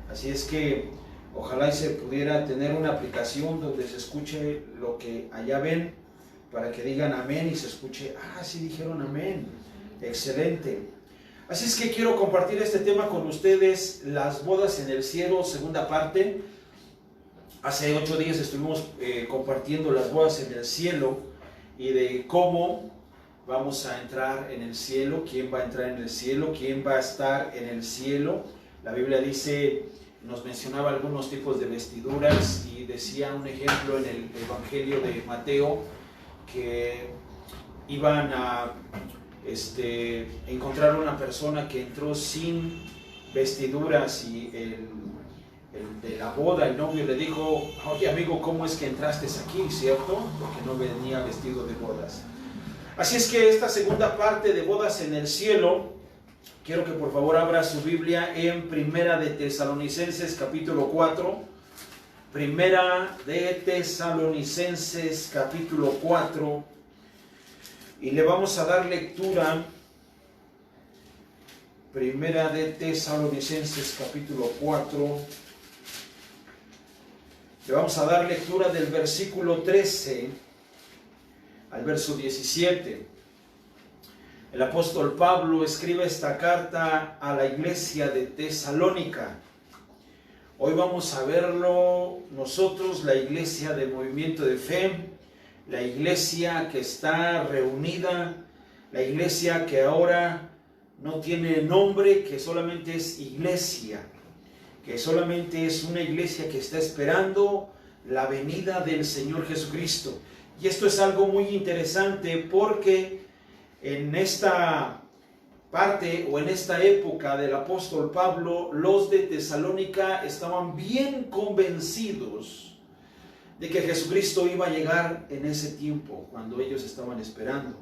Así es que ojalá y se pudiera tener una aplicación donde se escuche lo que allá ven, para que digan amén y se escuche, sí dijeron amén, excelente. Así es que quiero compartir este tema con ustedes, las bodas en el cielo, segunda parte. Hace 8 días estuvimos compartiendo las bodas en el cielo y de cómo vamos a entrar en el cielo, quién va a entrar en el cielo, quién va a estar en el cielo. La Biblia dice, nos mencionaba algunos tipos de vestiduras y decía un ejemplo en el Evangelio de Mateo que iban a encontrar una persona que entró sin vestiduras y el de la boda, el novio le dijo, oye amigo, ¿cómo es que entraste aquí, cierto? Porque no venía vestido de bodas. Así es que esta segunda parte de bodas en el cielo, quiero que por favor abra su Biblia en Primera de Tesalonicenses capítulo 4. Primera de Tesalonicenses capítulo 4. Y le vamos a dar lectura. Primera de Tesalonicenses capítulo 4. Le vamos a dar lectura del versículo 13 al verso 17. El apóstol Pablo escribe esta carta a la iglesia de Tesalónica. Hoy vamos a verlo nosotros, la iglesia de Movimiento de Fe, la iglesia que está reunida, la iglesia que ahora no tiene nombre, que solamente es iglesia, que solamente es una iglesia que está esperando la venida del Señor Jesucristo. Y esto es algo muy interesante porque en esta parte o en esta época del apóstol Pablo, los de Tesalónica estaban bien convencidos de que Jesucristo iba a llegar en ese tiempo, cuando ellos estaban esperando.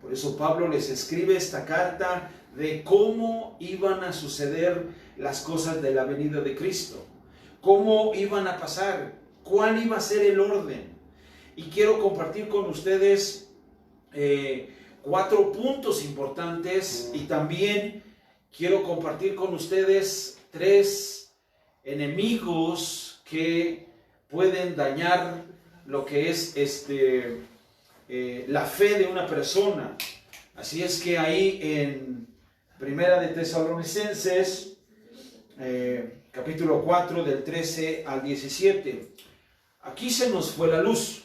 Por eso Pablo les escribe esta carta de cómo iban a suceder las cosas de la venida de Cristo, cómo iban a pasar, cuál iba a ser el orden. Y quiero compartir con ustedes 4 puntos importantes y también quiero compartir con ustedes 3 enemigos que pueden dañar lo que es la fe de una persona. Así es que ahí en Primera de Tesalonicenses capítulo 4 del 13 al 17, aquí se nos fue la luz.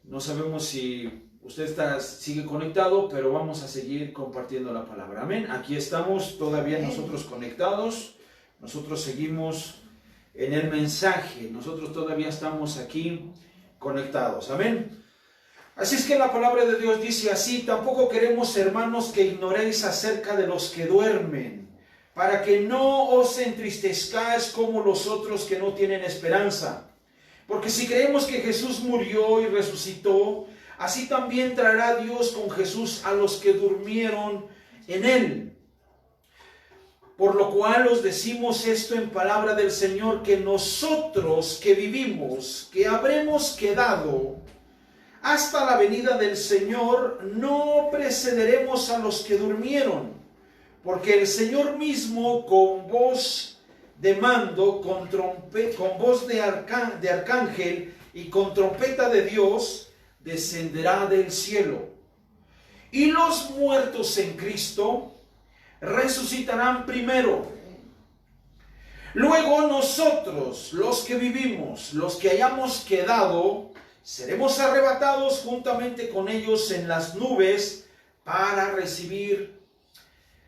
No sabemos si usted sigue conectado, pero vamos a seguir compartiendo la palabra. Amén. Aquí estamos todavía nosotros conectados. Nosotros seguimos en el mensaje. Nosotros todavía estamos aquí conectados. Amén. Así es que la palabra de Dios dice así: tampoco queremos, hermanos, que ignoréis acerca de los que duermen, para que no os entristezcáis como los otros que no tienen esperanza. Porque si creemos que Jesús murió y resucitó, así también traerá Dios con Jesús a los que durmieron en él. Por lo cual os decimos esto en palabra del Señor, que nosotros que vivimos, que habremos quedado hasta la venida del Señor, no precederemos a los que durmieron. Porque el Señor mismo, con voz de mando, con voz de arcángel y con trompeta de Dios, descenderá del cielo. Y los muertos en Cristo resucitarán primero. Luego nosotros, los que vivimos, los que hayamos quedado, seremos arrebatados juntamente con ellos en las nubes para recibir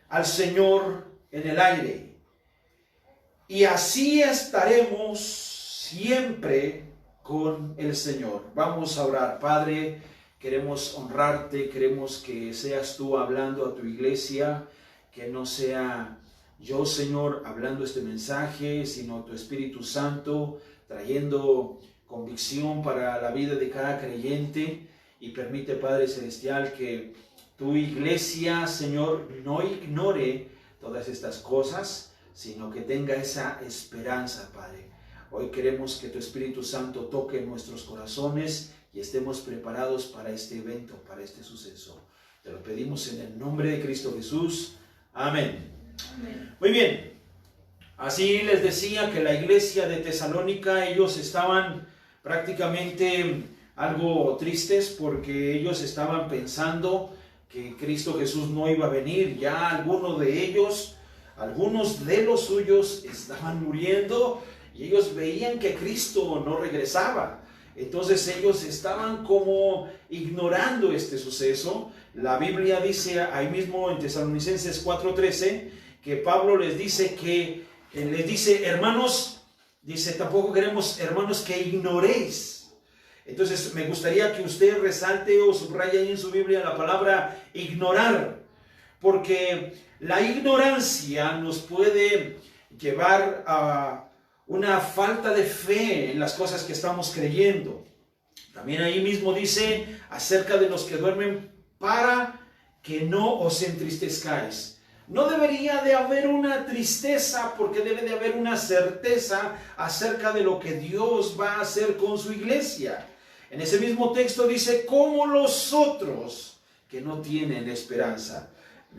al Señor en el aire. Y así estaremos siempre con el Señor. Vamos a orar. Padre, queremos honrarte, queremos que seas tú hablando a tu iglesia, que no sea yo, Señor, hablando este mensaje, sino tu Espíritu Santo trayendo convicción para la vida de cada creyente. Y permite, Padre Celestial, que tu iglesia, Señor, no ignore todas estas cosas, sino que tenga esa esperanza, Padre. Hoy queremos que tu Espíritu Santo toque nuestros corazones y estemos preparados para este evento, para este suceso. Te lo pedimos en el nombre de Cristo Jesús. Amén. Amén. Muy bien. Así les decía que la iglesia de Tesalónica, ellos estaban prácticamente algo tristes porque ellos estaban pensando que Cristo Jesús no iba a venir. Ya algunos de ellos, algunos de los suyos estaban muriendo y ellos veían que Cristo no regresaba. Entonces ellos estaban como ignorando este suceso. La Biblia dice ahí mismo en Tesalonicenses 4:13 que Pablo les dice hermanos, dice, tampoco queremos, hermanos, que ignoréis. Entonces me gustaría que usted resalte o subraye ahí en su Biblia la palabra ignorar, porque la ignorancia nos puede llevar a una falta de fe en las cosas que estamos creyendo. También ahí mismo dice acerca de los que duermen, para que no os entristezcáis. No debería de haber una tristeza, porque debe de haber una certeza acerca de lo que Dios va a hacer con su iglesia. En ese mismo texto dice, como los otros que no tienen esperanza.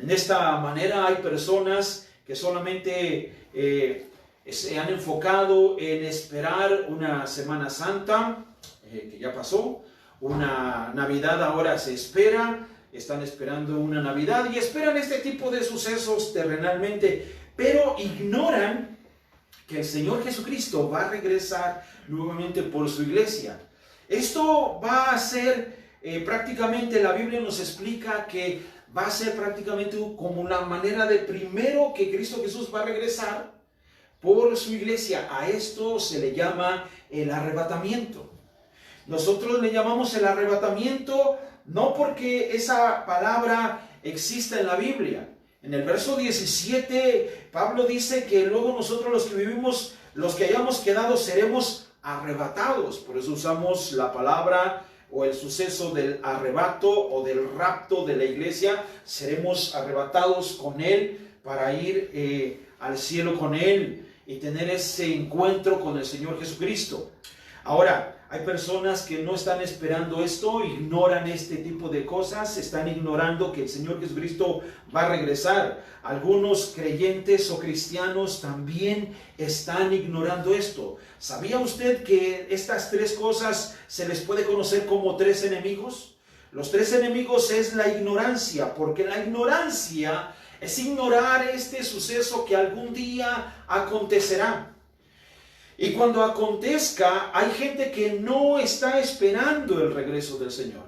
En esta manera hay personas que solamente se han enfocado en esperar una Semana Santa, que ya pasó, una Navidad ahora se espera, están esperando una Navidad y esperan este tipo de sucesos terrenalmente, pero ignoran que el Señor Jesucristo va a regresar nuevamente por su iglesia. Esto va a ser prácticamente, la Biblia nos explica que va a ser prácticamente como una manera de primero que Cristo Jesús va a regresar por su iglesia. A esto se le llama el arrebatamiento. Nosotros le llamamos el arrebatamiento no porque esa palabra exista en la Biblia. En el verso 17, Pablo dice que luego nosotros los que vivimos, los que hayamos quedado, seremos arrebatados. Por eso usamos la palabra o el suceso del arrebato o del rapto de la iglesia. Seremos arrebatados con Él para ir al cielo con Él y tener ese encuentro con el Señor Jesucristo. Ahora, hay personas que no están esperando esto, ignoran este tipo de cosas, están ignorando que el Señor Jesucristo va a regresar. Algunos creyentes o cristianos también están ignorando esto. ¿Sabía usted que estas tres cosas se les puede conocer como tres enemigos? Los tres enemigos es la ignorancia, porque la ignorancia es ignorar este suceso que algún día acontecerá. Y cuando acontezca, hay gente que no está esperando el regreso del Señor.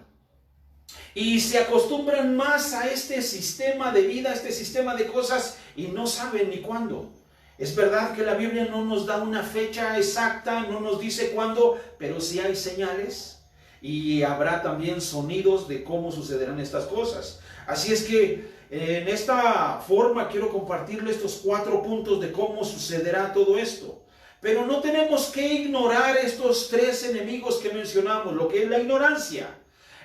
Y se acostumbran más a este sistema de vida, a este sistema de cosas, y no saben ni cuándo. Es verdad que la Biblia no nos da una fecha exacta, no nos dice cuándo, pero sí hay señales. Y habrá también sonidos de cómo sucederán estas cosas. Así es que en esta forma quiero compartirle estos 4 puntos de cómo sucederá todo esto. Pero no tenemos que ignorar estos 3 enemigos que mencionamos, lo que es la ignorancia.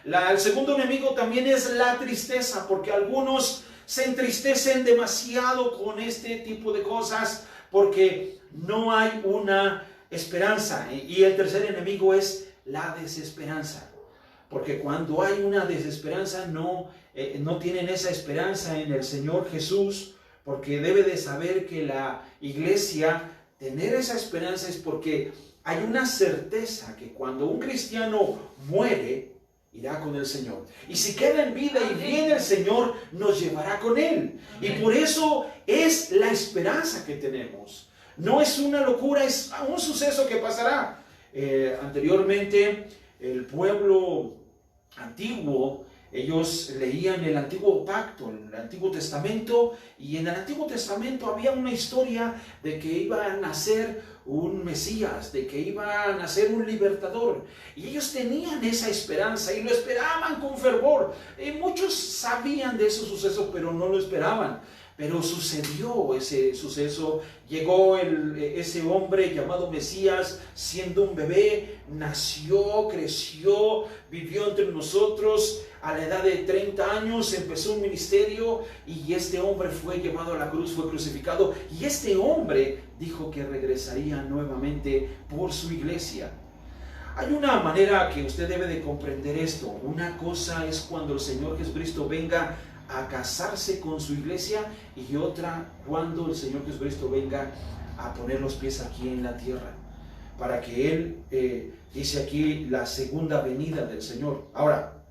El segundo enemigo también es la tristeza, porque algunos se entristecen demasiado con este tipo de cosas porque no hay una esperanza. Y el tercer enemigo es la desesperanza, porque cuando hay una desesperanza no tienen esa esperanza en el Señor Jesús, porque debe de saber que la iglesia, tener esa esperanza es porque hay una certeza que cuando un cristiano muere, irá con el Señor. Y si queda en vida y viene el Señor, nos llevará con Él. Y por eso es la esperanza que tenemos. No es una locura, es un suceso que pasará. Anteriormente, el pueblo antiguo, ellos leían el Antiguo Pacto, el Antiguo Testamento, y en el Antiguo Testamento había una historia de que iba a nacer un Mesías, de que iba a nacer un libertador, y ellos tenían esa esperanza y lo esperaban con fervor. Muchos sabían de esos sucesos, pero no lo esperaban. Pero sucedió ese suceso, llegó ese hombre llamado Mesías siendo un bebé, nació, creció, vivió entre nosotros. A la edad de 30 años empezó un ministerio y este hombre fue llevado a la cruz, fue crucificado. Y este hombre dijo que regresaría nuevamente por su iglesia. Hay una manera que usted debe de comprender esto. Una cosa es cuando el Señor Jesucristo venga a casarse con su iglesia, y otra cuando el Señor Jesucristo venga a poner los pies aquí en la tierra, para que Él, dice aquí, la segunda venida del Señor. Ahora,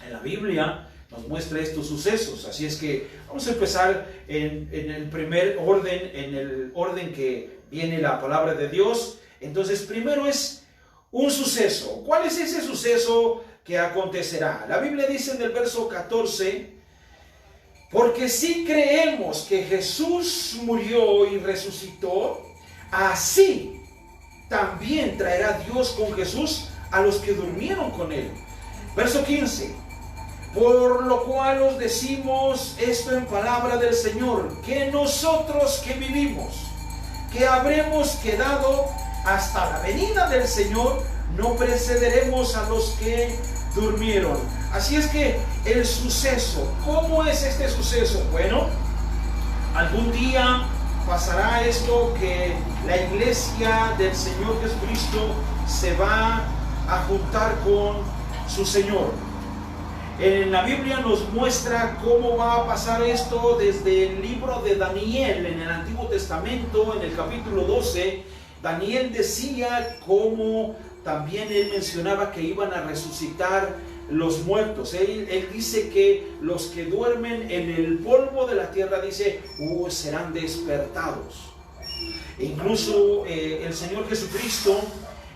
en la Biblia nos muestra estos sucesos, así es que vamos a empezar en el primer orden, en el orden que viene la palabra de Dios. Entonces, primero es un suceso. ¿Cuál es ese suceso que acontecerá? La Biblia dice en el verso 14, porque si creemos que Jesús murió y resucitó, así también traerá Dios con Jesús a los que durmieron con Él. Verso 15, por lo cual os decimos esto en palabra del Señor, que nosotros que vivimos, que habremos quedado hasta la venida del Señor, no precederemos a los que durmieron. Así es que el suceso, ¿cómo es este suceso? Bueno, algún día pasará esto, que la iglesia del Señor Jesucristo se va a juntar con su Señor. En la Biblia nos muestra cómo va a pasar esto desde el libro de Daniel, en el Antiguo Testamento, en el capítulo 12. Daniel decía cómo también él mencionaba que iban a resucitar los muertos. Él dice que los que duermen en el polvo de la tierra, dice, serán despertados. E incluso el Señor Jesucristo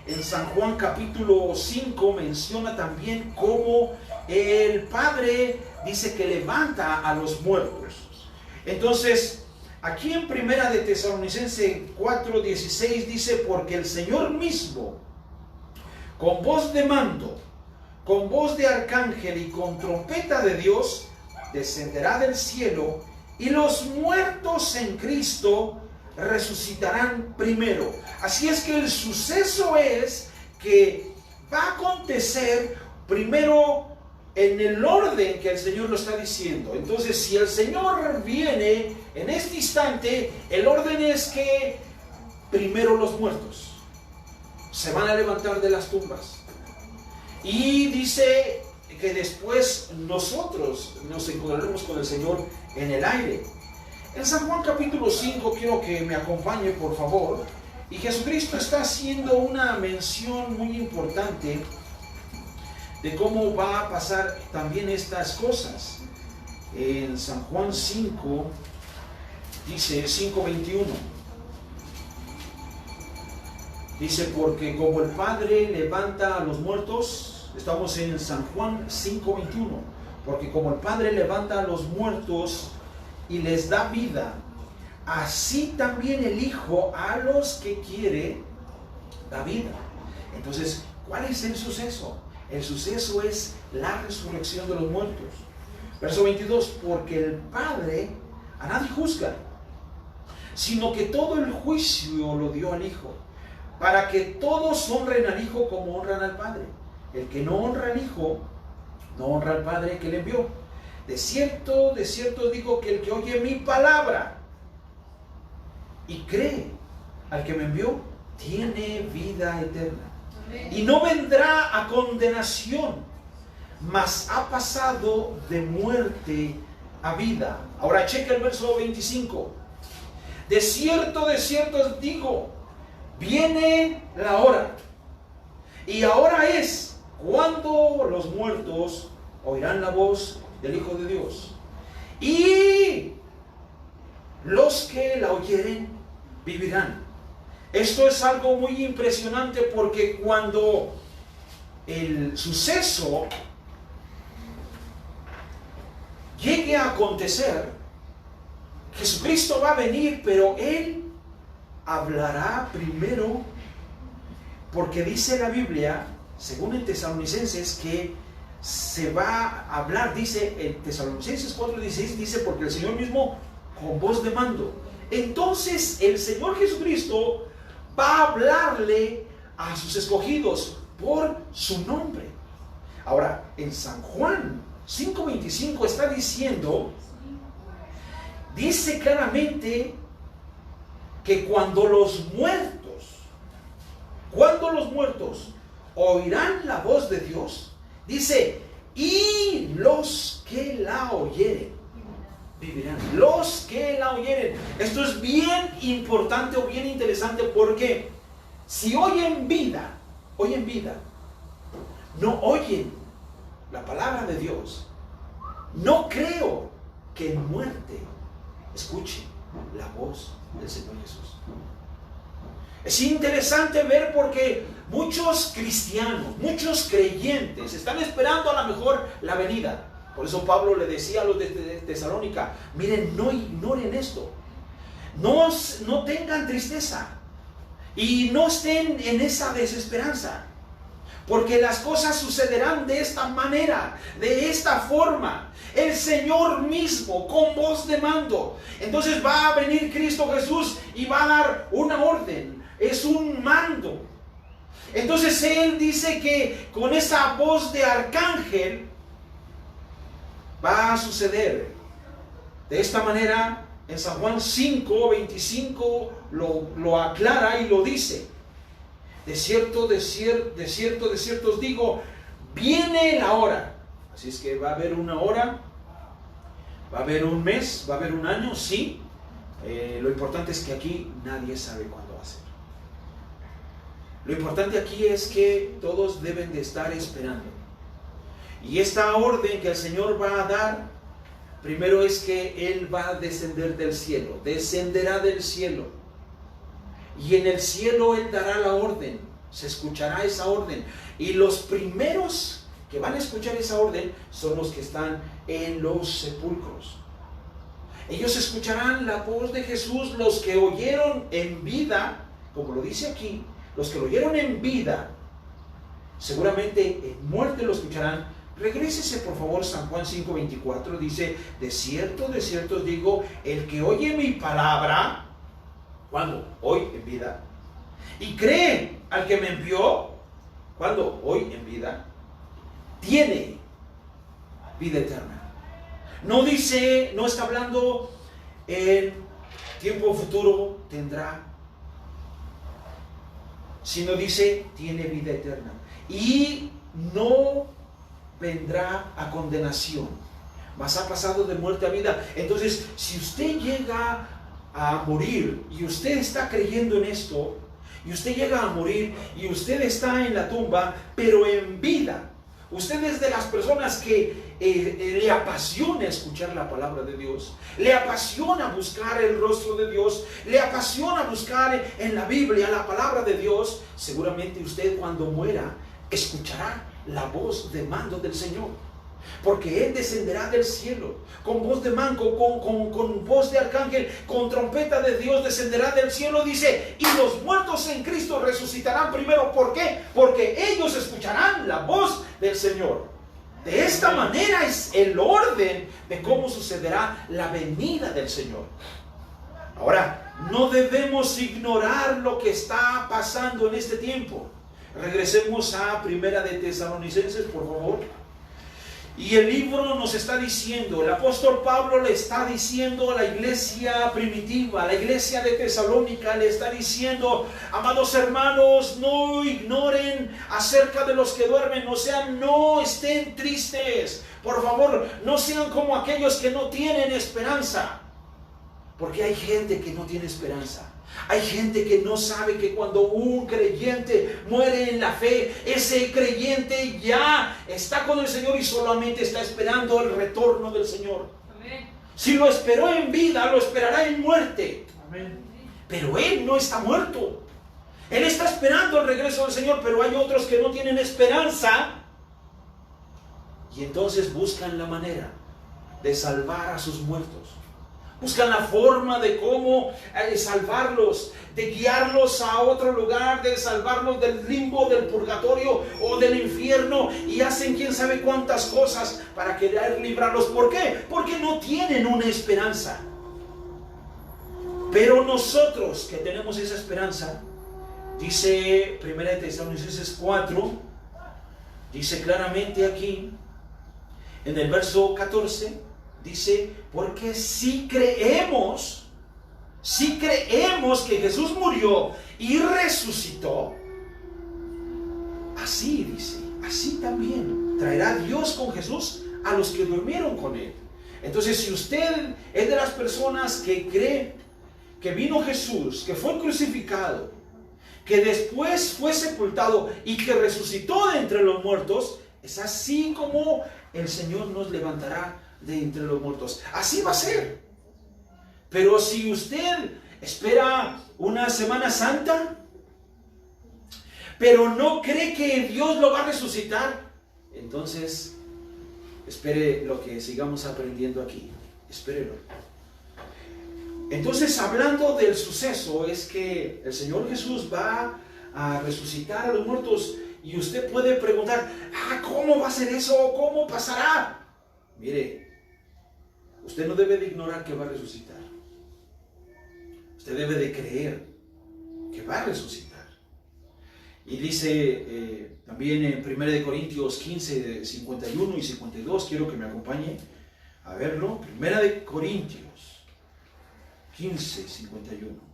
en San Juan capítulo 5 menciona también cómo el Padre dice que levanta a los muertos. Entonces, aquí en Primera de Tesalonicenses 4:16 dice, porque el Señor mismo, con voz de mando, con voz de arcángel y con trompeta de Dios, descenderá del cielo, y los muertos en Cristo resucitarán primero. Así es que el suceso es que va a acontecer primero en el orden que el Señor lo está diciendo. Entonces, si el Señor viene en este instante, el orden es que primero los muertos se van a levantar de las tumbas. Y dice que después nosotros nos encontraremos con el Señor en el aire. En San Juan capítulo 5, quiero que me acompañe por favor. Y Jesucristo está haciendo una mención muy importante de cómo va a pasar también estas cosas. En San Juan 5, dice 5:21. Dice, porque como el Padre levanta a los muertos, estamos en San Juan 5:21, porque como el Padre levanta a los muertos y les da vida, así también el Hijo a los que quiere da vida. Entonces, ¿cuál es el suceso? El suceso es la resurrección de los muertos. Verso 22, porque el Padre a nadie juzga, sino que todo el juicio lo dio al Hijo, para que todos honren al Hijo como honran al Padre. El que no honra al Hijo, no honra al Padre que le envió. De cierto os digo que el que oye mi palabra y cree al que me envió, tiene vida eterna. Y no vendrá a condenación, mas ha pasado de muerte a vida. Ahora checa el verso 25. De cierto os digo, viene la hora, y ahora es cuando los muertos oirán la voz del Hijo de Dios, y los que la oyeren vivirán. Esto es algo muy impresionante, porque cuando el suceso llegue a acontecer, Jesucristo va a venir, pero Él hablará primero, porque dice la Biblia, según en Tesalonicenses, que se va a hablar, dice en Tesalonicenses 4:16, dice, porque el Señor mismo con voz de mando. Entonces el Señor Jesucristo va a hablarle a sus escogidos por su nombre. Ahora, en San Juan 5:25 está diciendo, dice claramente que cuando los muertos oirán la voz de Dios, dice, y los que la oyeren. vivirán. Los que la oyeren. Esto es bien importante o bien interesante, porque si hoy en vida, no oyen la palabra de Dios, no creo que en muerte escuchen la voz del Señor Jesús. Es interesante ver, porque muchos cristianos, muchos creyentes están esperando a lo mejor la venida. Por eso Pablo le decía a los de Tesalónica: miren, no ignoren esto, no tengan tristeza y no estén en esa desesperanza, porque las cosas sucederán de esta manera, de esta forma. El Señor mismo, con voz de mando. Entonces va a venir Cristo Jesús y va a dar una orden. Es un mando. Entonces Él dice que con esa voz de arcángel va a suceder. De esta manera, en San Juan 5:25 lo aclara y lo dice: de cierto os digo, viene la hora. Así es que va a haber una hora, va a haber un mes, va a haber un año, sí. Lo importante es que aquí nadie sabe cuándo va a ser. Lo importante aquí es que todos deben de estar esperando. Y esta orden que el Señor va a dar, primero es que Él va a descender del cielo, descenderá del cielo. Y en el cielo Él dará la orden, se escuchará esa orden. Y los primeros que van a escuchar esa orden son los que están en los sepulcros. Ellos escucharán la voz de Jesús, los que oyeron en vida, como lo dice aquí, los que lo oyeron en vida, seguramente en muerte lo escucharán. Regrésese por favor, San Juan 5:24, dice: de cierto os digo, el que oye mi palabra, ¿cuándo? Hoy en vida, y cree al que me envió, ¿cuándo? Hoy en vida, tiene vida eterna. No dice, no está hablando en tiempo futuro tendrá, sino dice tiene vida eterna y no vendrá a condenación, mas ha pasado de muerte a vida. Entonces, si usted llega a morir y usted está creyendo en esto, y usted llega a morir y usted está en la tumba, pero en vida, usted es de las personas que le apasiona escuchar la palabra de Dios, le apasiona buscar el rostro de Dios, le apasiona buscar en la Biblia la palabra de Dios, seguramente usted cuando muera escuchará la voz de mando del Señor, porque Él descenderá del cielo con voz de mando, con voz de arcángel, con trompeta de Dios descenderá del cielo, dice, y los muertos en Cristo resucitarán primero. ¿Por qué? Porque ellos escucharán la voz del Señor. De esta manera es el orden de cómo sucederá la venida del Señor. Ahora, no debemos ignorar lo que está pasando en este tiempo. Regresemos a Primera de Tesalonicenses, por favor. Y el libro nos está diciendo, el apóstol Pablo le está diciendo a la iglesia primitiva, a la iglesia de Tesalónica, le está diciendo: amados hermanos, no ignoren acerca de los que duermen, o sea, no estén tristes. Por favor, no sean como aquellos que no tienen esperanza. Porque hay gente que no tiene esperanza. Hay gente que no sabe que cuando un creyente muere en la fe, ese creyente ya está con el Señor y solamente está esperando el retorno del Señor. Amén. Si lo esperó en vida, lo esperará en muerte. Amén. Pero Él no está muerto. Él está esperando el regreso del Señor, pero hay otros que no tienen esperanza. Y entonces buscan la manera de salvar a sus muertos. Buscan la forma de cómo salvarlos, de guiarlos a otro lugar, de salvarlos del limbo, del purgatorio o del infierno, y hacen quién sabe cuántas cosas para querer librarlos. ¿Por qué? Porque no tienen una esperanza. Pero nosotros que tenemos esa esperanza, dice 1 Tesalonicenses 4, dice claramente aquí, en el verso 14, dice, porque si creemos que Jesús murió y resucitó, así dice, así también traerá Dios con Jesús a los que durmieron con Él. Entonces, si usted es de las personas que cree que vino Jesús, que fue crucificado, que después fue sepultado y que resucitó de entre los muertos, es así como el Señor nos levantará de entre los muertos. Así va a ser. Pero si usted espera una Semana Santa, pero no cree que Dios lo va a resucitar, entonces espere lo que sigamos aprendiendo aquí. Espérelo. Entonces, hablando del suceso, es que el Señor Jesús va a resucitar a los muertos. Y usted puede preguntar, ¿cómo va a ser eso? ¿Cómo pasará? Mire, usted no debe de ignorar que va a resucitar. Usted debe de creer que va a resucitar. Y dice también en 1 Corintios 15, 51 y 52, quiero que me acompañe a verlo. 1 Corintios 15, 51.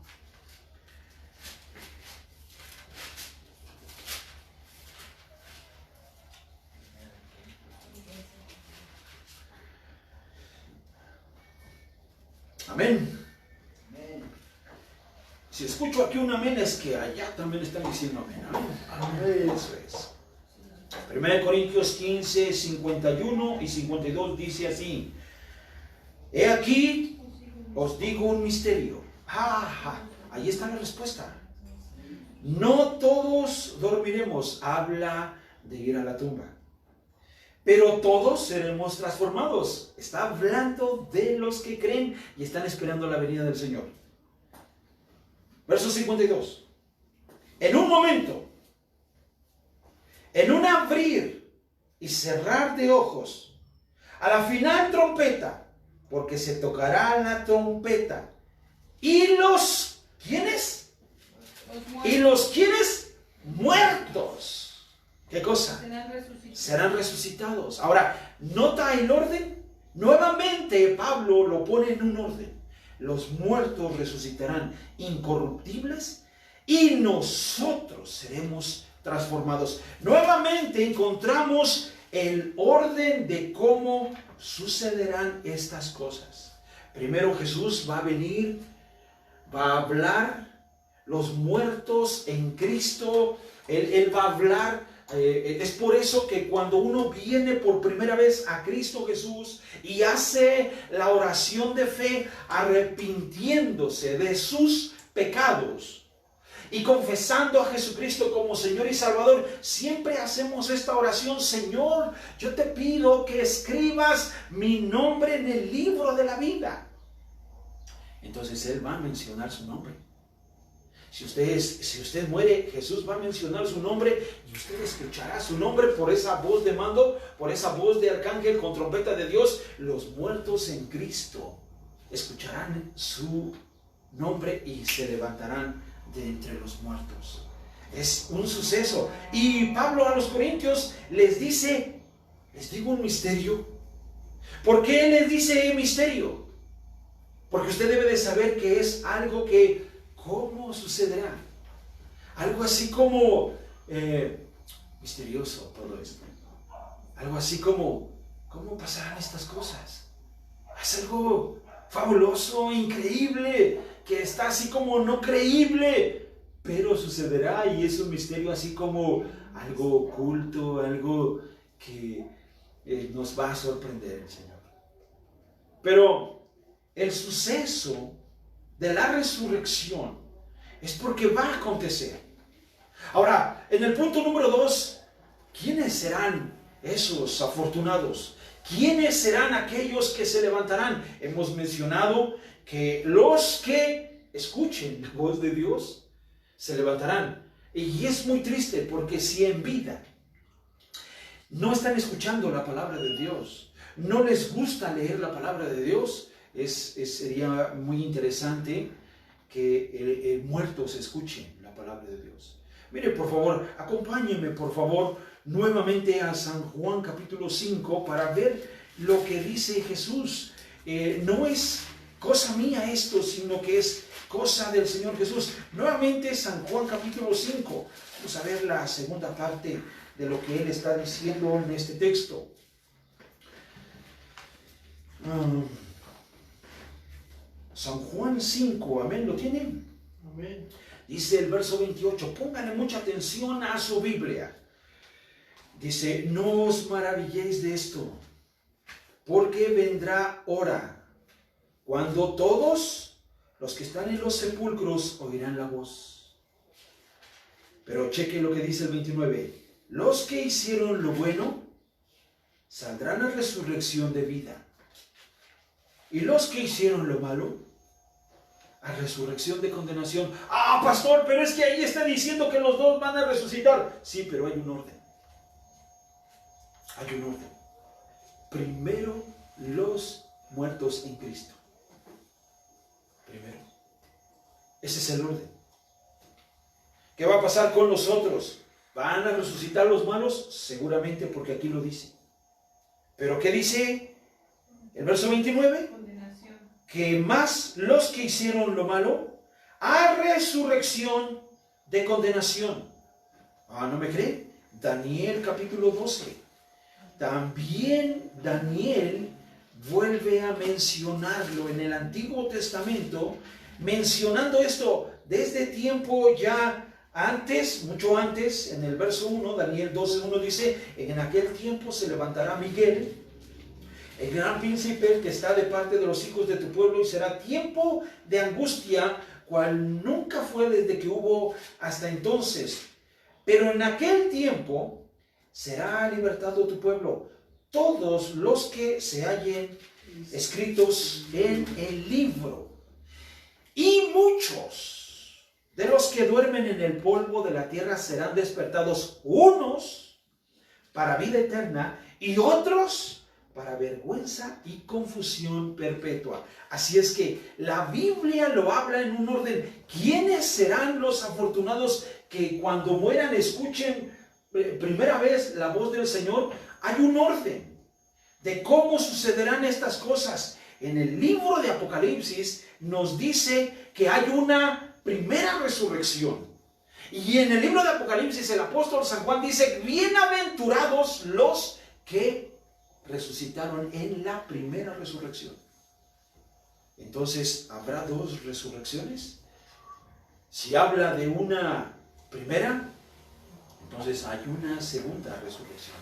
Amén. Si escucho aquí un amén, es que allá también están diciendo amén. Amén. Eso es. 1 Corintios 15, 51 y 52 dice así: He aquí, os digo un misterio. Ahí está la respuesta. No todos dormiremos, habla de ir a la tumba, pero todos seremos transformados. Está hablando de los que creen y están esperando la venida del Señor. Verso 52. En un momento, en un abrir y cerrar de ojos, a la final trompeta, porque se tocará la trompeta. Y los, ¿quiénes? Y los, ¿quiénes? Muertos. ¿Qué cosa? Serán resucitados. Ahora, ¿nota el orden? Nuevamente Pablo lo pone en un orden. Los muertos resucitarán incorruptibles y nosotros seremos transformados. Nuevamente encontramos el orden de cómo sucederán estas cosas. Primero Jesús va a venir, va a hablar, los muertos en Cristo, Él va a hablar. Es por eso que cuando uno viene por primera vez a Cristo Jesús y hace la oración de fe arrepintiéndose de sus pecados y confesando a Jesucristo como Señor y Salvador, siempre hacemos esta oración: Señor, yo te pido que escribas mi nombre en el libro de la vida. Entonces Él va a mencionar su nombre. Si usted muere, Jesús va a mencionar su nombre y usted escuchará su nombre por esa voz de mando, por esa voz de arcángel con trompeta de Dios. Los muertos en Cristo escucharán su nombre y se levantarán de entre los muertos. Es un suceso. Y Pablo a los Corintios les dice, les digo un misterio. ¿Por qué les dice misterio? Porque usted debe de saber que es algo que, ¿cómo sucederá? Algo así como misterioso todo esto. Algo así como, ¿cómo pasarán estas cosas? Es algo fabuloso, increíble, que está así como no creíble, pero sucederá, y es un misterio así como algo oculto, algo que nos va a sorprender el Señor. Pero el suceso de la resurrección es porque va a acontecer. Ahora, en el punto número 2, ¿quiénes serán esos afortunados? ¿Quiénes serán aquellos que se levantarán? Hemos mencionado que los que escuchen la voz de Dios se levantarán. Y es muy triste porque si en vida no están escuchando la palabra de Dios, no les gusta leer la palabra de Dios, sería muy interesante que muertos escuchen la palabra de Dios. Mire, por favor, acompáñenme, por favor, nuevamente a San Juan capítulo 5 para ver lo que dice Jesús. No es cosa mía esto, sino que es cosa del Señor Jesús. Nuevamente San Juan capítulo 5. Vamos a ver la segunda parte de lo que Él está diciendo en este texto. San Juan 5, amén, ¿lo tienen? Amén. Dice el verso 28, pónganle mucha atención a su Biblia. Dice, no os maravilléis de esto, porque vendrá hora cuando todos los que están en los sepulcros oirán la voz. Pero cheque lo que dice el 29. Los que hicieron lo bueno saldrán a resurrección de vida. Y los que hicieron lo malo, a resurrección de condenación. Ah, pastor, pero es que ahí está diciendo que los dos van a resucitar. Sí, pero hay un orden. Hay un orden. Primero los muertos en Cristo. Primero. Ese es el orden. ¿Qué va a pasar con los otros? ¿Van a resucitar los malos? Seguramente, porque aquí lo dice. ¿Pero qué dice el verso 29? Condenación. Que más los que hicieron lo malo, a resurrección de condenación. Ah, ¿no me cree? Daniel capítulo 12. También Daniel vuelve a mencionarlo en el Antiguo Testamento, mencionando esto desde tiempo ya antes, mucho antes, en el verso 1, Daniel 12:1 dice, en aquel tiempo se levantará Miguel, el gran príncipe que está de parte de los hijos de tu pueblo, y será tiempo de angustia, cual nunca fue desde que hubo hasta entonces. Pero en aquel tiempo será libertado tu pueblo, todos los que se hallen escritos en el libro. Y muchos de los que duermen en el polvo de la tierra serán despertados, unos para vida eterna y otros para vergüenza y confusión perpetua. Así es que la Biblia lo habla en un orden. ¿Quiénes serán los afortunados que cuando mueran escuchen primera vez la voz del Señor? Hay un orden de cómo sucederán estas cosas. En el libro de Apocalipsis nos dice que hay una primera resurrección. Y en el libro de Apocalipsis el apóstol San Juan dice, bienaventurados los que resucitaron en la primera resurrección. Entonces, ¿habrá dos resurrecciones? Si habla de una primera, entonces hay una segunda resurrección.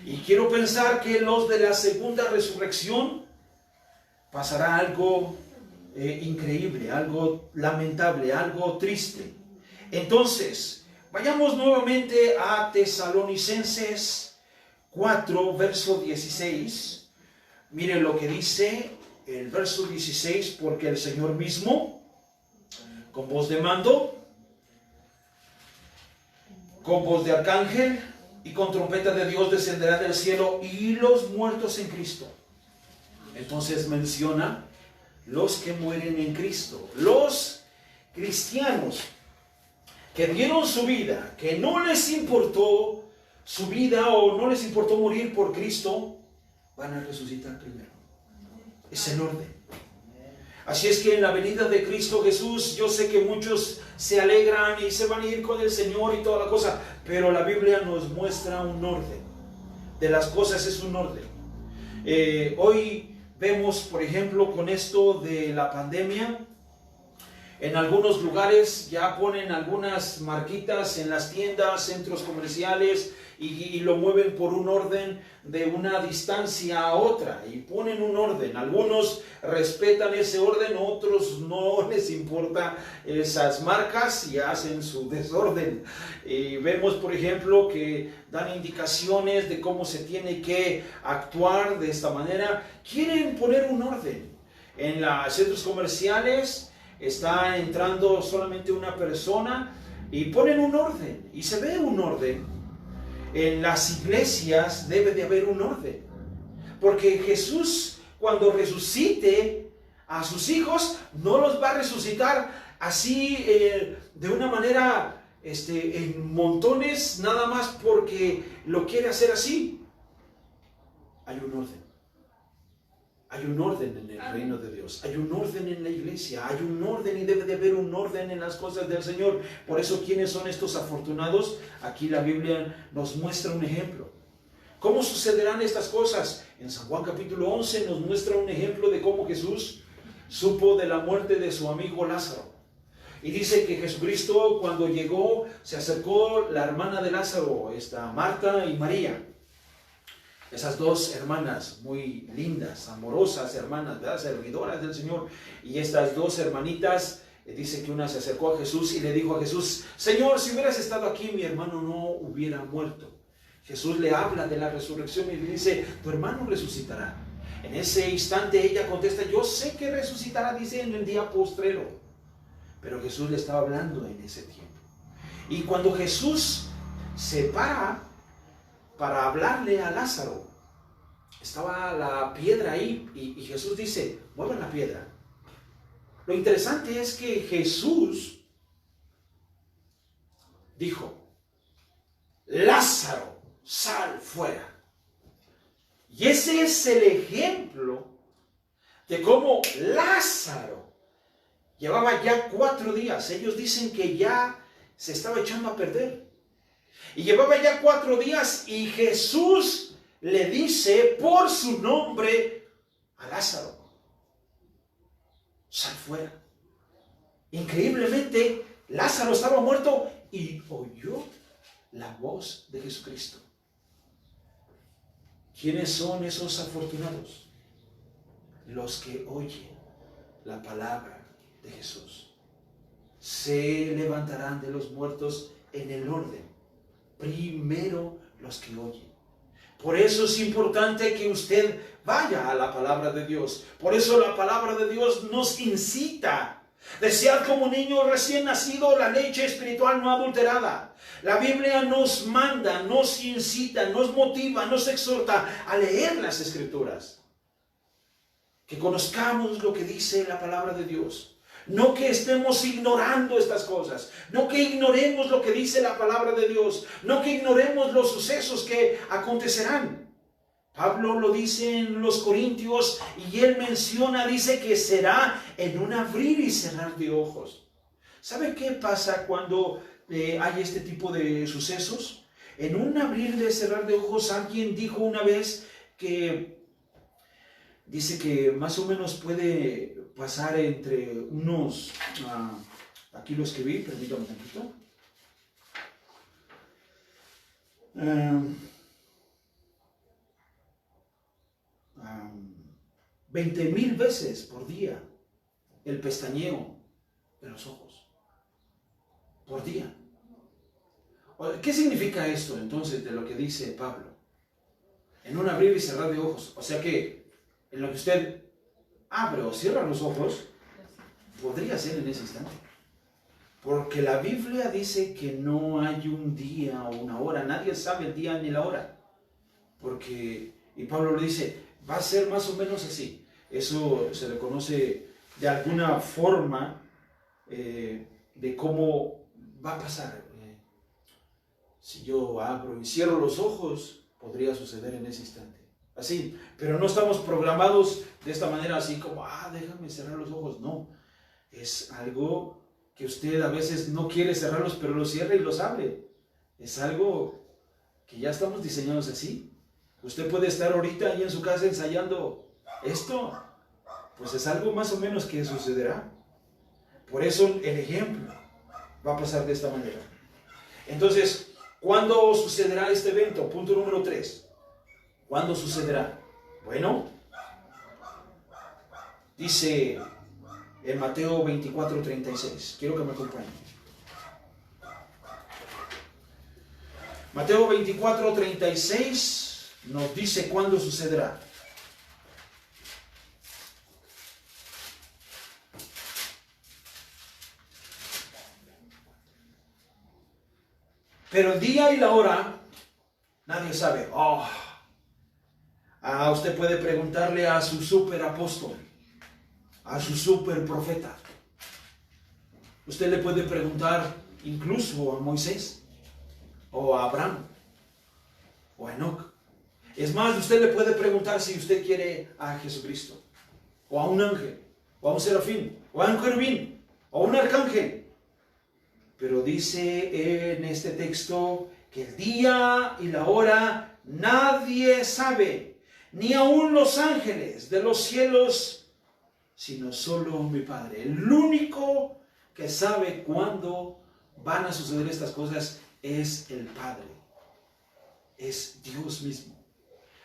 Y quiero pensar que los de la segunda resurrección pasará algo increíble, algo lamentable, algo triste. Entonces, vayamos nuevamente a Tesalonicenses 4, verso 16. Mire lo que dice el verso 16, porque el Señor mismo, con voz de mando, con voz de arcángel y con trompeta de Dios descenderá del cielo, y los muertos en Cristo. Entonces menciona los que mueren en Cristo, los cristianos que dieron su vida, que no les importó su vida o no les importó morir por Cristo, van a resucitar primero. Es el orden. Así es que en la venida de Cristo Jesús, yo sé que muchos se alegran y se van a ir con el Señor y toda la cosa, pero la Biblia nos muestra un orden. De las cosas es un orden. Hoy vemos, por ejemplo, con esto de la pandemia, en algunos lugares ya ponen algunas marquitas en las tiendas, centros comerciales, y lo mueven por un orden de una distancia a otra, y ponen un orden. Algunos respetan ese orden, otros no les importa esas marcas y hacen su desorden. Vemos, por ejemplo, que dan indicaciones de cómo se tiene que actuar de esta manera. Quieren poner un orden. En los centros comerciales está entrando solamente una persona y ponen un orden, y se ve un orden. En las iglesias debe de haber un orden, porque Jesús, cuando resucite a sus hijos, no los va a resucitar así de una manera en montones, nada más porque lo quiere hacer así. Hay un orden. Hay un orden en el reino de Dios, hay un orden en la iglesia, hay un orden, y debe de haber un orden en las cosas del Señor. Por eso, ¿quiénes son estos afortunados? Aquí la Biblia nos muestra un ejemplo. ¿Cómo sucederán estas cosas? En San Juan capítulo 11 nos muestra un ejemplo de cómo Jesús supo de la muerte de su amigo Lázaro. Y dice que Jesucristo, cuando llegó, se acercó la hermana de Lázaro, Marta y María. Esas dos hermanas muy lindas, amorosas hermanas, ¿verdad? Servidoras del Señor. Y estas dos hermanitas, dice que una se acercó a Jesús y le dijo a Jesús: Señor, si hubieras estado aquí, mi hermano no hubiera muerto. Jesús le habla de la resurrección y le dice: tu hermano resucitará. En ese instante ella contesta: yo sé que resucitará, dice, en el día postrero. Pero Jesús le estaba hablando en ese tiempo. Y cuando Jesús se para hablarle a Lázaro, estaba la piedra ahí y Jesús dice: muevan la piedra. Lo interesante es que Jesús dijo: Lázaro, sal fuera. Y ese es el ejemplo de cómo Lázaro llevaba ya 4 días. Ellos dicen que ya se estaba echando a perder. Y llevaba ya 4 días y Jesús le dice por su nombre a Lázaro: sal fuera. Increíblemente, Lázaro estaba muerto y oyó la voz de Jesucristo. ¿Quiénes son esos afortunados? Los que oyen la palabra de Jesús. Se levantarán de los muertos en el orden. Primero los que oyen. Por eso es importante que usted vaya a la palabra de Dios. Por eso la palabra de Dios nos incita. Desear como niño recién nacido la leche espiritual no adulterada. La Biblia nos manda, nos incita, nos motiva, nos exhorta a leer las Escrituras. Que conozcamos lo que dice la palabra de Dios. No que estemos ignorando estas cosas. No que ignoremos lo que dice la palabra de Dios. No que ignoremos los sucesos que acontecerán. Pablo lo dice en los Corintios y él menciona, dice que será en un abrir y cerrar de ojos. ¿Sabe qué pasa cuando hay este tipo de sucesos? En un abrir y cerrar de ojos, alguien dijo una vez que dice que más o menos puede pasar entre unos, aquí lo escribí, permítame un tantito, 20,000 veces por día el pestañeo de los ojos. Por día. ¿Qué significa esto entonces de lo que dice Pablo? En un abrir y cerrar de ojos. O sea que en lo que usted abre o cierra los ojos, podría ser en ese instante. Porque la Biblia dice que no hay un día o una hora. Nadie sabe el día ni la hora. Y Pablo le dice, va a ser más o menos así. Eso se le conoce de alguna forma de cómo va a pasar. Si yo abro y cierro los ojos, podría suceder en ese instante. Así, pero no estamos programados de esta manera así como, déjame cerrar los ojos. No, es algo que usted a veces no quiere cerrarlos, pero los cierra y los abre. Es algo que ya estamos diseñados así. Usted puede estar ahorita ahí en su casa ensayando esto, pues es algo más o menos que sucederá. Por eso el ejemplo va a pasar de esta manera. Entonces, ¿cuándo sucederá este evento? Punto número 3. ¿Cuándo sucederá? Bueno, dice en Mateo 24:36. Quiero que me acompañen. Mateo 24:36 nos dice cuándo sucederá. Pero el día y la hora, nadie sabe. Usted puede preguntarle a su super apóstol, a su super profeta. Usted le puede preguntar incluso a Moisés, o a Abraham, o a Enoc. Es más, usted le puede preguntar si usted quiere a Jesucristo, o a un ángel, o a un serafín, o a un querubín, o a un arcángel. Pero dice en este texto que el día y la hora nadie sabe, ni aun los ángeles de los cielos, sino solo mi Padre. El único que sabe cuándo van a suceder estas cosas es el Padre, es Dios mismo.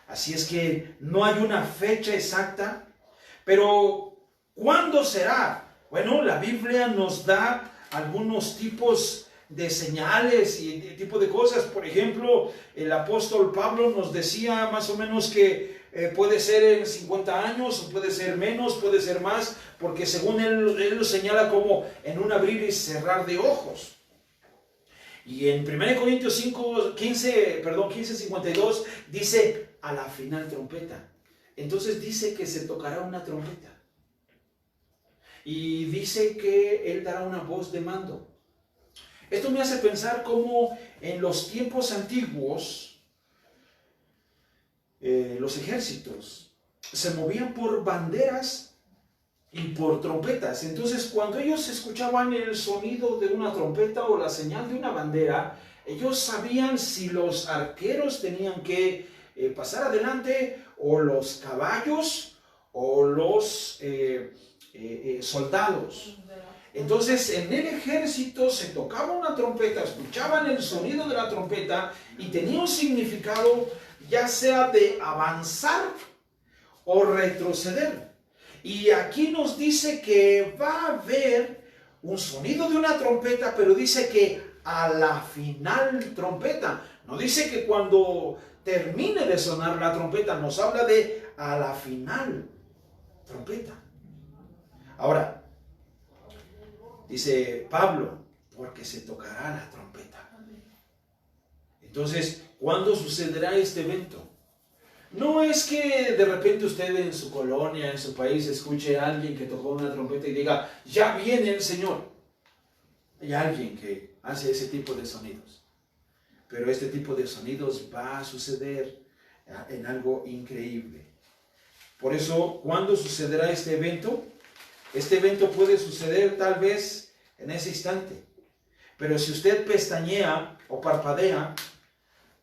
Así es que no hay una fecha exacta, pero ¿cuándo será? Bueno, la Biblia nos da algunos tipos de señales y tipo de cosas. Por ejemplo, el apóstol Pablo nos decía más o menos que puede ser en 50 años, o puede ser menos, puede ser más, porque según él lo señala como en un abrir y cerrar de ojos. Y en 1 Corintios 15:52 dice a la final trompeta. Entonces dice que se tocará una trompeta. Y dice que él dará una voz de mando. Esto me hace pensar cómo en los tiempos antiguos los ejércitos se movían por banderas y por trompetas. Entonces, cuando ellos escuchaban el sonido de una trompeta o la señal de una bandera, ellos sabían si los arqueros tenían que pasar adelante, o los caballos, o los soldados. Entonces, en el ejército se tocaba una trompeta, escuchaban el sonido de la trompeta y tenía un significado ya sea de avanzar o retroceder. Y aquí nos dice que va a haber un sonido de una trompeta, pero dice que a la final trompeta. No dice que cuando termine de sonar la trompeta, nos habla de a la final trompeta. Ahora, dice Pablo, porque se tocará la trompeta. Entonces, ¿cuándo sucederá este evento? No es que de repente usted en su colonia, en su país, escuche a alguien que tocó una trompeta y diga, ya viene el Señor. Hay alguien que hace ese tipo de sonidos. Pero este tipo de sonidos va a suceder en algo increíble. Por eso, ¿cuándo sucederá este evento? Este evento puede suceder tal vez en ese instante. Pero si usted pestañea o parpadea,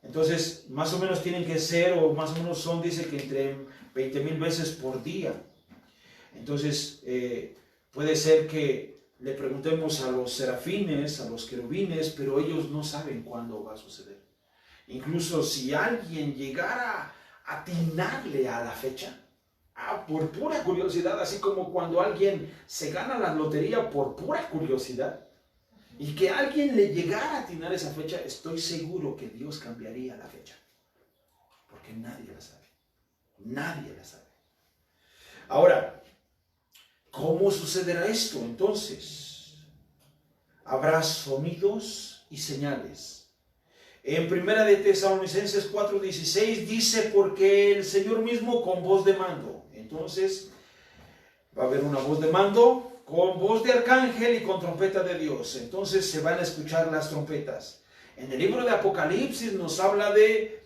entonces más o menos tienen que ser, o más o menos son, dice que entre 20,000 veces por día. Entonces puede ser que le preguntemos a los serafines, a los querubines, pero ellos no saben cuándo va a suceder. Incluso si alguien llegara a atinarle a la fecha, por pura curiosidad, así como cuando alguien se gana la lotería por pura curiosidad, y que alguien le llegara a atinar esa fecha, estoy seguro que Dios cambiaría la fecha. Porque nadie la sabe. Nadie la sabe. Ahora, ¿cómo sucederá esto entonces? Habrá sonidos y señales. En 1 de Tesalonicenses 4:16 dice, porque el Señor mismo con voz de mando. Entonces, va a haber una voz de mando, con voz de arcángel y con trompeta de Dios. Entonces se van a escuchar las trompetas. En el libro de Apocalipsis nos habla de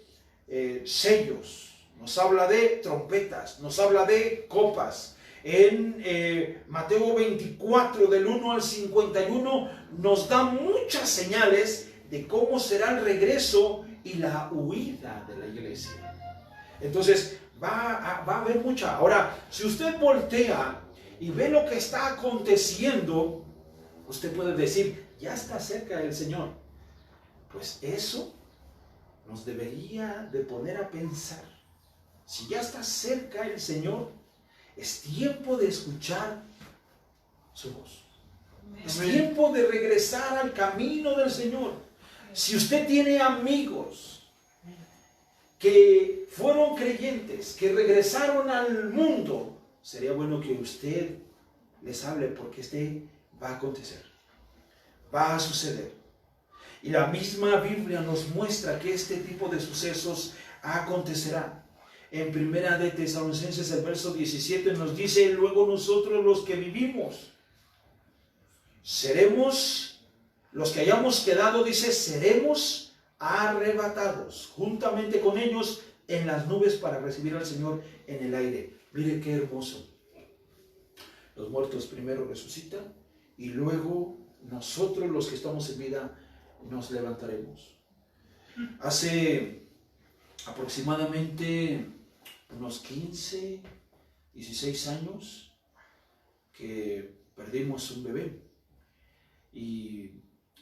sellos, nos habla de trompetas, nos habla de copas. En Mateo 24, del 1 al 51, nos da muchas señales de cómo será el regreso y la huida de la iglesia. Entonces va a haber mucha. Ahora, si usted voltea y ve lo que está aconteciendo, usted puede decir, ya está cerca el Señor. Pues eso nos debería de poner a pensar. Si ya está cerca el Señor, es tiempo de escuchar su voz. Es tiempo de regresar al camino del Señor. Si usted tiene amigos que fueron creyentes, que regresaron al mundo, sería bueno que usted les hable, porque va a acontecer, va a suceder. Y la misma Biblia nos muestra que este tipo de sucesos acontecerá. En 1 de Tesalonicenses, el verso 17 nos dice, luego nosotros los que vivimos, seremos, los que hayamos quedado, dice, seremos arrebatados juntamente con ellos en las nubes para recibir al Señor en el aire. Mire qué hermoso. Los muertos primero resucitan y luego nosotros los que estamos en vida nos levantaremos. Hace aproximadamente unos 15, 16 años que perdimos un bebé y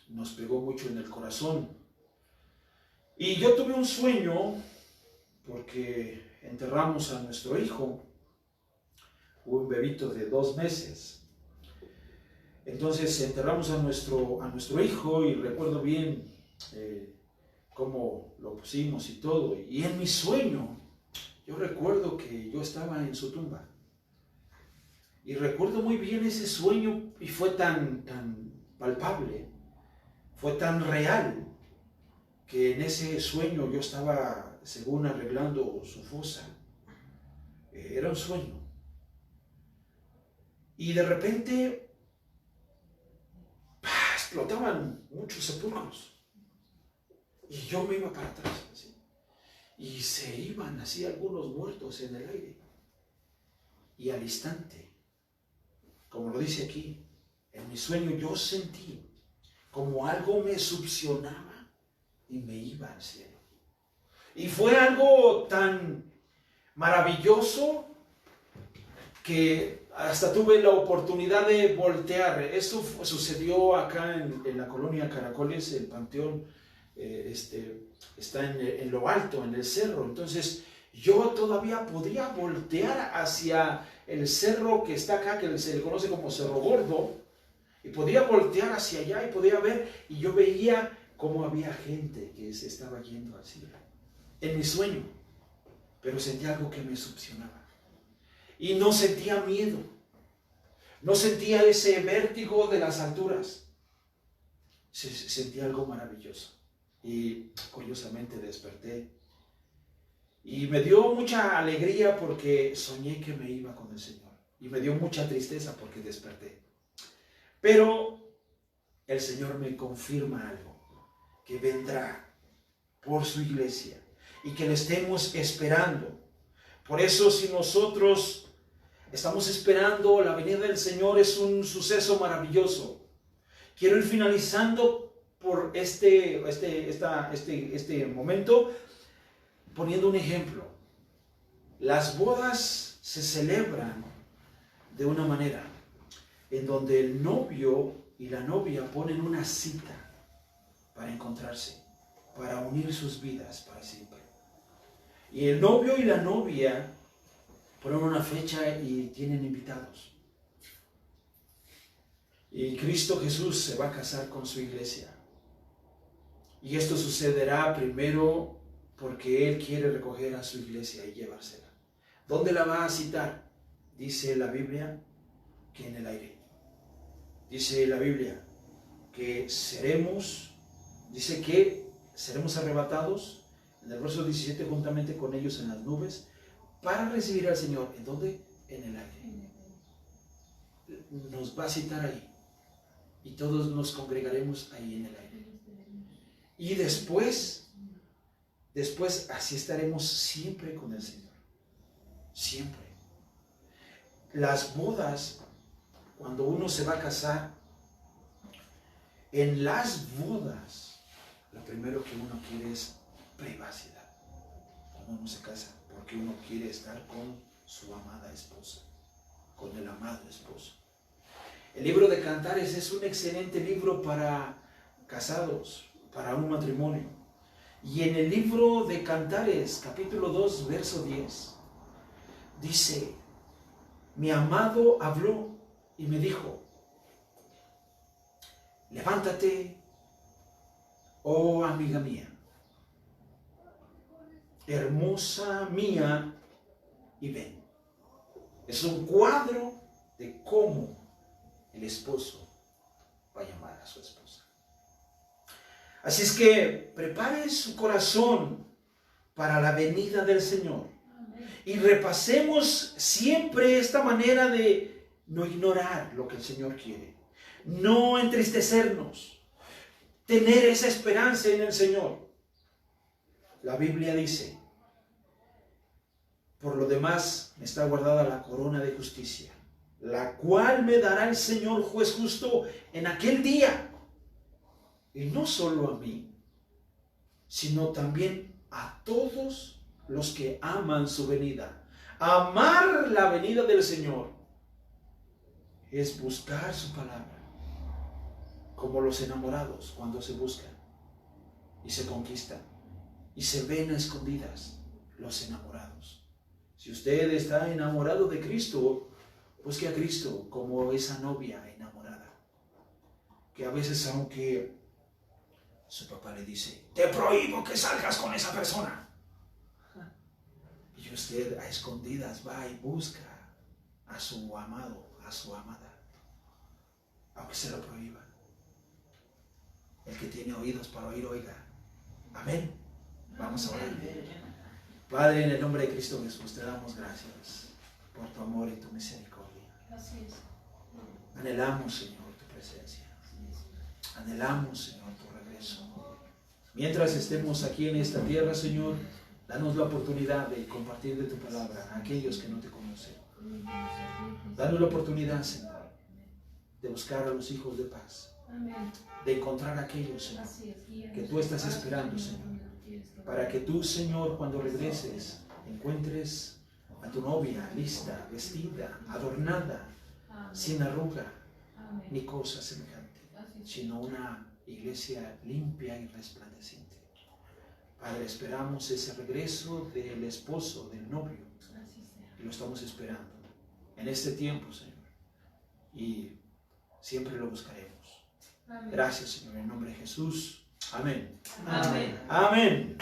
nos pegó mucho en el corazón. Y yo tuve un sueño porque enterramos a nuestro hijo, un bebito de 2 meses. Entonces enterramos a nuestro hijo y recuerdo bien cómo lo pusimos y todo. Y en mi sueño, yo recuerdo que yo estaba en su tumba. Y recuerdo muy bien ese sueño y fue tan palpable, fue tan real, que en ese sueño yo estaba, según arreglando su fosa. Era un sueño. Y de repente explotaban muchos sepulcros. Y yo me iba para atrás, así. Y se iban así algunos muertos en el aire. Y al instante, como lo dice aquí, en mi sueño yo sentí como algo me succionaba y me iba al cielo. Y fue algo tan maravilloso que hasta tuve la oportunidad de voltear. Esto sucedió acá en la colonia Caracoles. El panteón está en lo alto, en el cerro. Entonces yo todavía podía voltear hacia el cerro que está acá, que se le conoce como Cerro Gordo, y podía voltear hacia allá y podía ver, y yo veía cómo había gente que se estaba yendo al cielo en mi sueño, pero sentía algo que me succionaba. Y no sentía miedo, no sentía ese vértigo de las alturas, sentía algo maravilloso. Y curiosamente desperté y me dio mucha alegría porque soñé que me iba con el Señor, y me dio mucha tristeza porque desperté. Pero el Señor me confirma algo, que vendrá por su iglesia y que le estemos esperando. Por eso, si nosotros estamos esperando la venida del Señor, es un suceso maravilloso. Quiero ir finalizando por este momento poniendo un ejemplo. Las bodas se celebran de una manera en donde el novio y la novia ponen una cita para encontrarse, para unir sus vidas para siempre. Y el novio y la novia ponen una fecha y tienen invitados. Y Cristo Jesús se va a casar con su iglesia. Y esto sucederá primero porque Él quiere recoger a su iglesia y llevársela. ¿Dónde la va a citar? Dice la Biblia que en el aire. Dice la Biblia que seremos arrebatados, en el verso 17, juntamente con ellos en las nubes, para recibir al Señor. ¿En dónde? En el aire. Nos va a citar ahí. Y todos nos congregaremos ahí en el aire. Y después así estaremos siempre con el Señor. Siempre. Las bodas, cuando uno se va a casar, en las bodas, lo primero que uno quiere es privacidad. Cuando uno se casa, porque uno quiere estar con su amada esposa, con el amado esposo. El libro de Cantares es un excelente libro para casados, para un matrimonio. Y en el libro de Cantares, capítulo 2, verso 10, dice: mi amado habló y me dijo, levántate, oh amiga mía, hermosa mía, y ven. Es un cuadro de cómo el esposo va a llamar a su esposa. Así es que prepare su corazón para la venida del Señor. Y repasemos siempre esta manera de no ignorar lo que el Señor quiere. No entristecernos. Tener esa esperanza en el Señor. La Biblia dice: por lo demás me está guardada la corona de justicia, la cual me dará el Señor juez justo en aquel día. Y no solo a mí, sino también a todos los que aman su venida. Amar la venida del Señor es buscar su palabra, como los enamorados cuando se buscan y se conquistan y se ven a escondidas, los enamorados. Si usted está enamorado de Cristo, busque a Cristo como esa novia enamorada, que a veces, aunque su papá le dice, te prohíbo que salgas con esa persona, y usted a escondidas va y busca a su amado, a su amada, aunque se lo prohíban. El que tiene oídos para oír, oiga. Amén. Vamos a orar. Padre, en el nombre de Cristo Jesús, te damos gracias por tu amor y tu misericordia. Anhelamos, Señor, tu presencia. Anhelamos, Señor, tu regreso. Mientras estemos aquí en esta tierra, Señor, danos la oportunidad de compartir de tu palabra a aquellos que no te conocen. Danos la oportunidad, Señor, de buscar a los hijos de paz. De encontrar a aquellos, Señor, que tú estás esperando, Señor. Para que tú, Señor, cuando regreses, encuentres a tu novia lista, vestida, adornada, sin arruga ni cosa semejante, sino una iglesia limpia y resplandeciente. Padre, esperamos ese regreso del esposo, del novio, y lo estamos esperando en este tiempo, Señor, y siempre lo buscaremos. Gracias, Señor, en nombre de Jesús. Amén. Amén. Amén.